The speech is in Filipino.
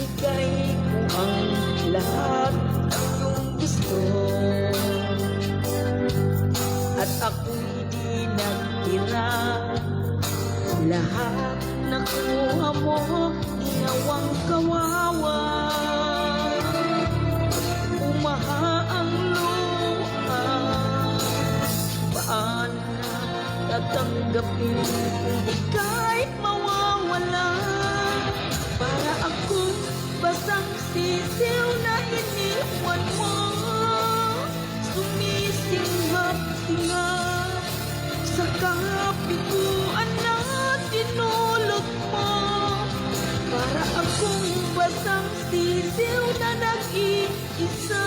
Binigay ko ang lahat ng iyong gusto, at ako'y di nagtira. Lahat nakuha mo, ginawang kawawa. Umaha ang luha, paano na tatanggapin kung ika'y mawawala? Para akong basang sisiw na iniwan mo, sumisinghap-singhap sa kapiguan na tinulog mo. Para akong basang sisiw na nag-iisa.